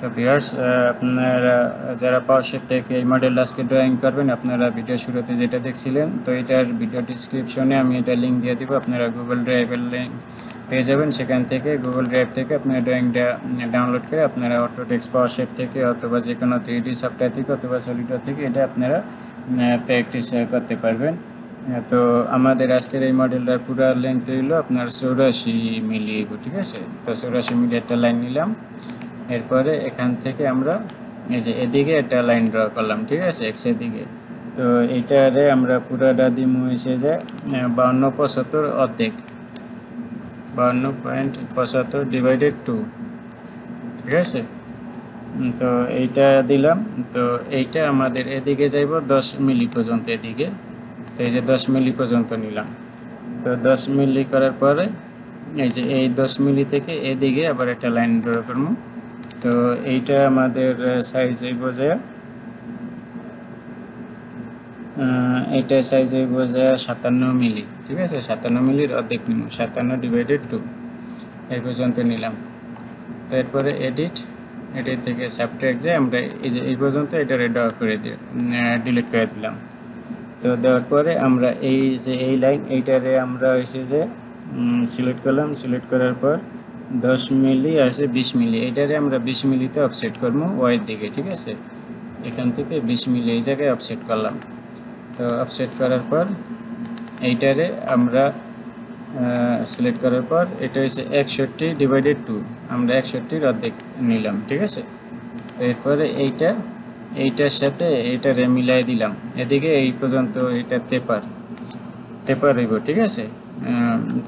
তো ভিউয়ার্স, আপনারা যারা পাওয়ারশেপ থেকে এই মডেল আজকে ড্রয়িং করবেন, আপনারা ভিডিও শুরুতে যেটা দেখছিলেন, তো এটার ভিডিও ডিসক্রিপশনে আমি এটা লিঙ্ক দিয়ে দিব। আপনারা গুগল ড্রাইভের লিঙ্ক পেয়ে যাবেন। সেখান থেকে গুগল ড্রাইভ থেকে আপনারা ড্রয়িংটা ডাউনলোড করে আপনারা অটোডেস্ক পাওয়ারশেপ থেকে অথবা যে কোনো 3D সফটওয়্যার থেকে অথবা সলিডওয়্যার থেকে এটা আপনারা প্র্যাকটিস করতে পারবেন। তো আমাদের আজকের এই মডেলটার পুরো লেন্থ হইল আপনার 84 মিলি, ঠিক আছে। তো 84 মিলি একটা লাইন নিলাম। এরপরে এখান থেকে আমরা এই যে এদিকে একটা লাইন ড্র করলাম, ঠিক আছে, এক্স এর দিকে। তো এইটারে আমরা পুরাটা দিমু হয়েছে যে 5275 অর্ধেক, 52.75 ডিভাইডেড 2, ঠিক আছে। তো এইটা দিলাম। তো এইটা আমাদের এদিকে যাইব 10 মিলি পর্যন্ত এদিকে। তো এই যে 10 মিলি পর্যন্ত নিলাম। তো 10 মিলি করার পরে এই যে এই 10 মিলি থেকে এদিকে আবার একটা লাইন ড্র করবো। তো এইটা আমাদের সাইজ হইব যে এইটা সাইজ হইব যে 57 মিলি, ঠিক আছে। 57 মিলির অর্ধেক নিব, 57 ডিভাইডেড 2 এই পর্যন্ত নিলাম। তো এরপরে এডিট থেকে সাবট্রাক্ট যে আমরা এই যে এই পর্যন্ত এটারে ড্র করে দিয়ে ডিলিট করে দিলাম। তো দেওয়ার পরে আমরা এই যে এই লাইন এইটারে আমরা হয়েছে যে সিলেক্ট করলাম। সিলেক্ট করার পর 10 মিলি আর 20 মিলি, এইটারে আমরা 20 মিলিতে অফসেট করবো ওয়াইয়ের দিকে, ঠিক আছে। এখান থেকে 20 মিলি এই জায়গায় অফসেট করলাম। তো অফসেট করার পর এইটারে আমরা সিলেক্ট করার পর এটা হচ্ছে 61 ডিভাইডেড 2, আমরা 61-র অর্ধেক নিলাম, ঠিক আছে। তো এরপরে এইটার সাথে এইটারে মিলাই দিলাম। এদিকে এই পর্যন্ত এটা তেপার হইব, ঠিক আছে।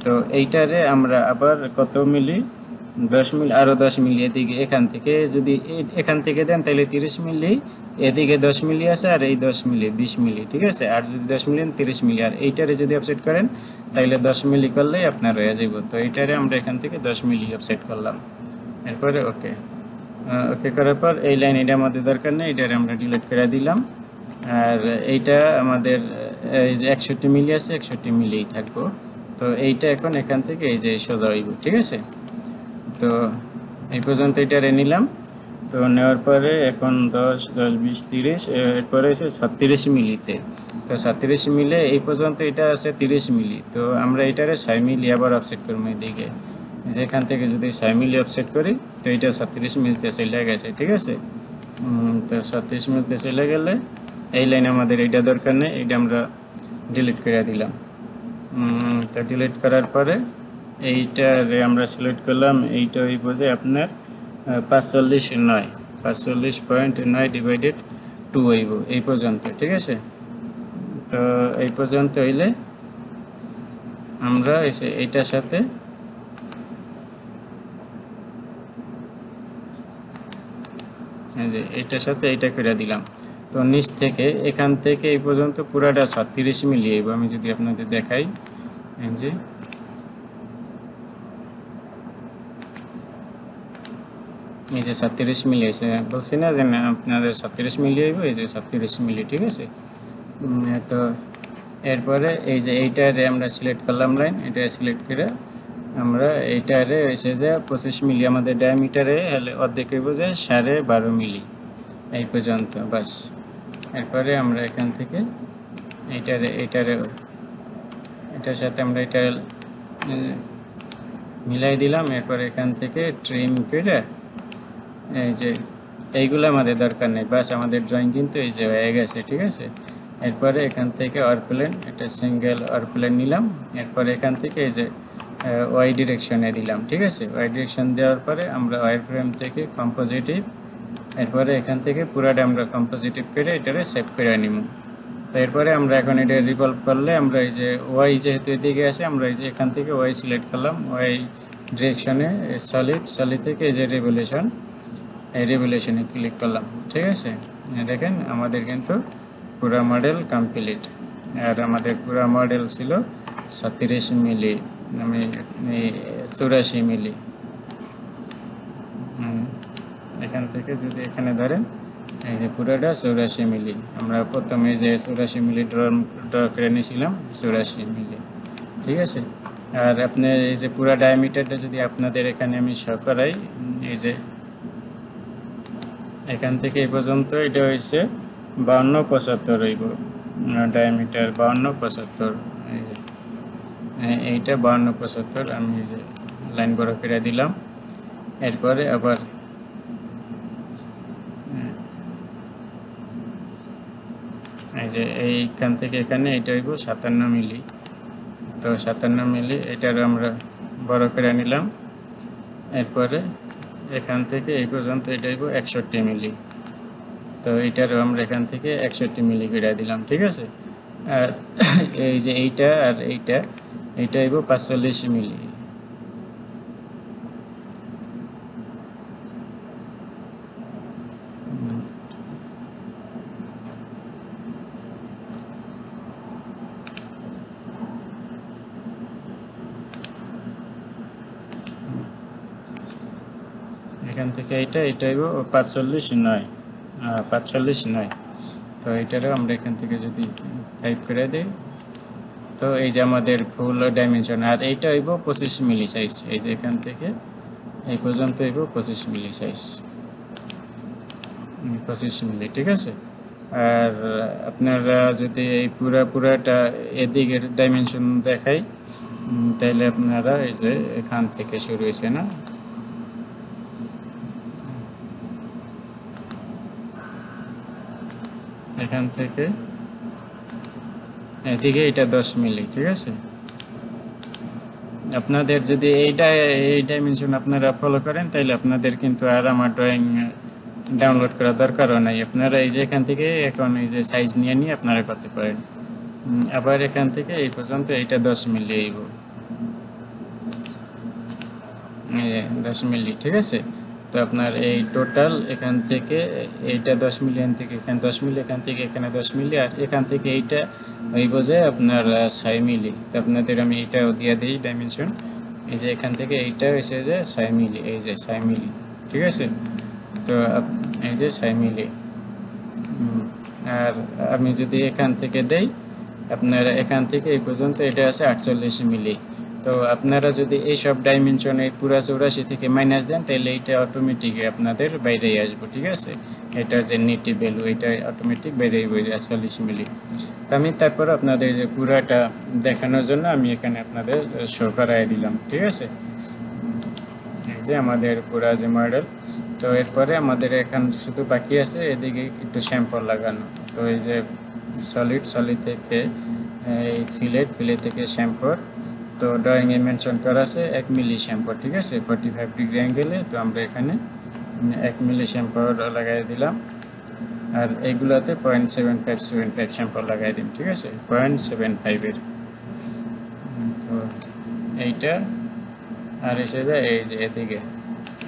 তো এইটারে আমরা আবার কত মিলি, 10 মিলি, আরও 10 মিলি এদিকে এখান থেকে যদি এখান থেকে দেন তাহলে 30 মিলি, এদিকে 10 মিলি আছে আর এই 10 মিলি 20 মিলি, ঠিক আছে। আর যদি 10 মিলি 30 মিলি, আর এইটারে যদি অফসেট করেন তাহলে 10 মিলি করলেই আপনার হয়ে যাব। তো এইটারে আমরা এখান থেকে 10 মিলি অফসেট করলাম। এরপরে ওকে করার পর এই লাইন এটা আমাদের দরকার নেই, এটারে আমরা ডিলিট করে দিলাম। আর এইটা আমাদের এই যে 61 মিলি আছে, 61 মিলিই থাকবো। তো এইটা এখন এখান থেকে এই যে সোজা হইব, ঠিক আছে। তো এই পর্যন্ত এটারে নিলাম। তো নেওয়ার পরে এখন 10, 10, 20, 30, এরপরে হচ্ছে 36 মিলিতে। তো 36 মিলে এই পর্যন্ত এটা আছে 30 মিলি। তো আমরা এটারে 6 মিলি আবার অফসেট করবো এদিকে। যেখান থেকে যদি 6 মিলি অফসেট করি তো এটা 36 মিলিতে চলে গেছে, ঠিক আছে। তো 36 মিলিতে চলে গেলে এই লাইন আমাদের এইটা দরকার নেই, এইটা আমরা ডিলিট করে দিলাম। তো ডিলিট করার পরে এইটারে আমরা সিলেক্ট করলাম। এইটা হইব যে আপনার 45.9 ডিভাইডেড 2 হইব এই পর্যন্ত, ঠিক আছে। তো এই পর্যন্ত হইলে আমরা এইটার সাথে এইটার সাথে এইটা করে দিলাম। তো নিচ থেকে এখান থেকে এই পর্যন্ত পুরাটা 36 মিলি হইব। আমি যদি আপনাদের দেখাই, যে এই যে 37 মিলি আছে, বলছি না যে আপনাদের 37 মিলি হইব, এই যে 37 মিলি, ঠিক আছে। তো এরপরে এই যে এইটারে আমরা সিলেক্ট করলাম লাইন, এটা সিলেক্ট করে আমরা এইটারে হয়েছে যে 25 মিলি আমাদের ডায়ামিটারে হলে অর্ধেক হইব যে 12.5 মিলি এই পর্যন্ত, বাস। এরপরে আমরা এখান থেকে এটার সাথে আমরা এটা মিলাই দিলাম। এরপরে এখান থেকে ট্রিম করে এই যে এইগুলো আমাদের দরকার নেই, বাস আমাদের ড্রয়িং কিন্তু এই যে হয়ে গেছে, ঠিক আছে। এরপরে এখান থেকে অরপ্লেন, এটা সিঙ্গেল অরপ্লেন নিলাম। এরপরে এখান থেকে এই যে ওয়াই ডিরেকশনে দিলাম, ঠিক আছে। ওয়াই ডিরেকশন দেওয়ার পরে আমরা ওয়াই ফ্রেম থেকে কম্পোজিটিভ, এরপরে এখান থেকে পুরাটা আমরা কম্পোজিটিভ করে এটারে সেভ করে নিব। তো এরপরে আমরা এখন এটা রিভলভ করলে আমরা এই যে ওয়াই যেহেতু এদিকে আছে, আমরা এই যে এখান থেকে ওয়াই সিলেক্ট করলাম, ওয়াই ডিরেকশনে সলিড থেকে এই যে রেভলিউশন, এই রেভলিউশনে ক্লিক করলাম, ঠিক আছে। দেখেন আমাদের কিন্তু পুরা মডেল কমপ্লিট। আর আমাদের পুরা মডেল ছিল 36 মিলি, আমি 84 মিলি। এখান থেকে যদি এখানে ধরেন এই যে পুরাটা 84 মিলি, আমরা প্রথমে যে 84 মিলি ড্র করে নিয়েছিলাম, 84 মিলি, ঠিক আছে। আর আপনি এই যে পুরা ডায়ামিটারটা যদি আপনাদের এখানে আমি শো করাই, এই যে এখান থেকে এই পর্যন্ত এটা হয়েছে 52-75 হইব ডায়ামিটার 52-75 এই যে এইটা 52-75 আমি এই যে লাইন বড় করে দিলাম এরপরে আবার এই যে এইখান থেকে এখানে এটা হইব 57 মিলি তো 57 মিলি এটার আমরা বড় করে নিলাম এরপরে এখান থেকে এই পর্যন্ত এটা হইব 61 মিলি তো এটারও আমরা এখান থেকে 61 মিলি করে দিলাম ঠিক আছে আর এই যে এইটা আর এইটা হইব 45 মিলি এখান থেকে এটা হইব 45 নয় তো এটারও আমরা এখান থেকে যদি টাইপ করে দিই তো এই যে আমাদের ফুল ডাইমেনশন আর এইটা হইব 25 মিলি সাইজ এই যে এখান থেকে এই পর্যন্ত হইব 25 মিলি সাইজ 25 মিলি ঠিক আছে আর আপনারা যদি এই পুরাটা এদিকের ডাইমেনশন দেখাই তাহলে আপনারা এই যে এখান থেকে শুরু হয়েছে না এখান থেকে এদিকে এটা 10 মিলি ঠিক আছে আপনাদের যদি এই ডাইমেনশন আপনারা ফলো করেন তাহলে আপনাদের কিন্তু আর আমার ড্রয়িং ডাউনলোড করার দরকারও নাই আপনারা এই যে এখান থেকে এখন এই যে সাইজ নিয়ে আপনারা করতে পারেন আবার এখান থেকে এই পর্যন্ত এইটা 10 মিলি আইব 10 মিলি ঠিক আছে তো আপনার এই টোটাল এখান থেকে এইটা 10 মিলি এখান থেকে এখানে 10 মিলি এখান থেকে এখানে 10 মিলি আর এখান থেকে এইটা হইব যে আপনার 6 মিলি তো আপনাদের আমি এইটাও দিয়ে দিই ডাইমেনশন এই যে এখান থেকে এইটা হয়েছে যে 6 মিলি এই যে 6 মিলি ঠিক আছে তো এই যে 6 মিলি আর আমি যদি এখান থেকে দেই আপনারা এখান থেকে এই পর্যন্ত এটা আছে 48 মিলি তো আপনারা যদি এই সব ডাইমেনশনে পুরা 84 থেকে মাইনাস দেন তাহলে এটা অটোমেটিক আপনাদের বাইরে আসবে ঠিক আছে এটা যে নেটিভ ভ্যালু এটা অটোমেটিক বাইরে আসবে 48 মিলি তো আমি তারপর আপনাদের যে পুরাটা দেখানোর জন্য আমি এখানে আপনাদের শো করাই দিলাম ঠিক আছে এই যে আমাদের পুরা যে মডেল তো এরপরে আমাদের এখন শুধু বাকি আছে এদিকে একটু শ্যাম্পল লাগানো তো এই যে সলিড থেকে এই ফিলেট থেকে শ্যাম্পল তো ড্রয়িংয়ে মেনশন করা আছে 1 মিলি শ্যাম্পল ঠিক আছে 45 ডিগ্রি অ্যাঙ্গেলে তো আমরা এখানে 1 মিলি শ্যাম্পল লাগাই দিলাম আর এইগুলাতে 0.7575 শ্যাম্পল লাগাই দিন ঠিক আছে 0.75 এর তো এইটা আর এসে যায় এই যে এদিকে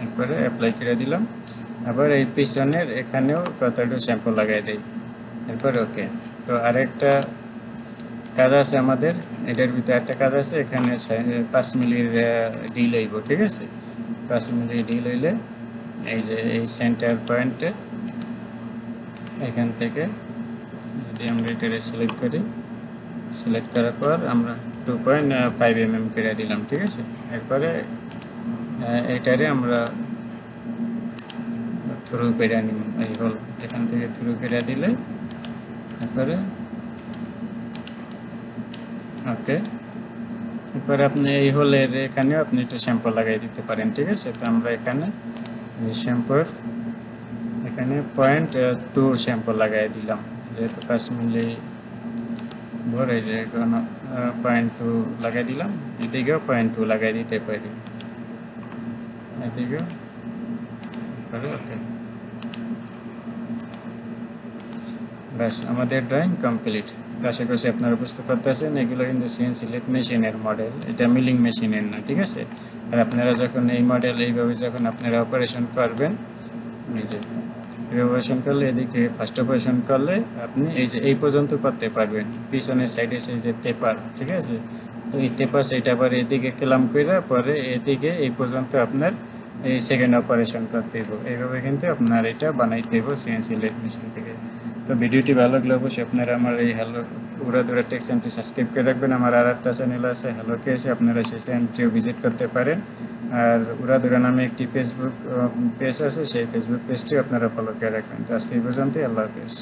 এরপরে অ্যাপ্লাই করে দিলাম আবার এই পিছনের এখানেও কতটা শ্যাম্পু লাগাই দেই এরপরে ওকে তো আরেকটা কাজ আছে আমাদের এটার ভিতরে একটা কাজ আছে এখানে 5 মিলির ডিল হইব ঠিক আছে 5 মিলি ডিল হইলে এই যে এই সেন্টার পয়েন্টে এখান থেকে যদি আমরা এটারে সিলেক্ট করি সিলেক্ট করার পর আমরা 2.5 mm করে দিলাম ঠিক আছে এরপরে এটারে আমরা থ্রু করে নিব এই হল এখান থেকে থ্রু করে দিলে তারপরে ওকে এরপরে আপনি এই হোলের এখানেও আপনি একটু শ্যাম্পু লাগাই দিতে পারেন ঠিক আছে তো আমরা এখানে শ্যাম্পুর এখানে 0.2 শ্যাম্পু লাগাই দিলাম যেহেতু 5 মিলি ভরে যে কোনো 0.2 লাগাই দিলাম এদিকেও 0.2 লাগাই দিতে পারি এদিকেও ওকে ব্যাস আমাদের ড্রয়িং কমপ্লিট আশা করছি আপনারা বুঝতে পারতেছেন এগুলো কিন্তু সিএনসি লেথ মেশিনের মডেল এটা মিলিং মেশিনের না ঠিক আছে আর আপনারা যখন এই মডেল এইভাবে যখন আপনারা অপারেশন করবেন এই যে অপারেশন করলে এদিক থেকে ফার্স্ট অপারেশন করলে আপনি এই যে এই পর্যন্ত করতে পারবেন পিছনের সাইডে সেই যে টেপার ঠিক আছে তো এই টেপার সেইটা আবার এদিকে ক্লাম করে পরে এদিকে এই পর্যন্ত আপনার এই সেকেন্ড অপারেশন করতে হবে এইভাবে কিন্তু আপনার এটা বানাইতে হবে সিএনসি লেথ মেশিন থেকে তো ভিডিওটি ভালো লাগলে অবশ্যই আপনারা আমার এই হ্যালো উড়াদুরা টেক চ্যানেলটি সাবস্ক্রাইব করে রাখবেন আমার আর একটা চ্যানেল আছে হ্যালো কে আছে আপনারা সেই চ্যানেলটিও ভিজিট করতে পারেন আর উড়াদুরা নামে একটি ফেসবুক পেজ আছে, সেই ফেসবুক পেজটিও আপনারা ফলো করে রাখবেন। তো আজকে এই পর্যন্তই, আল্লাহ হাফেজ।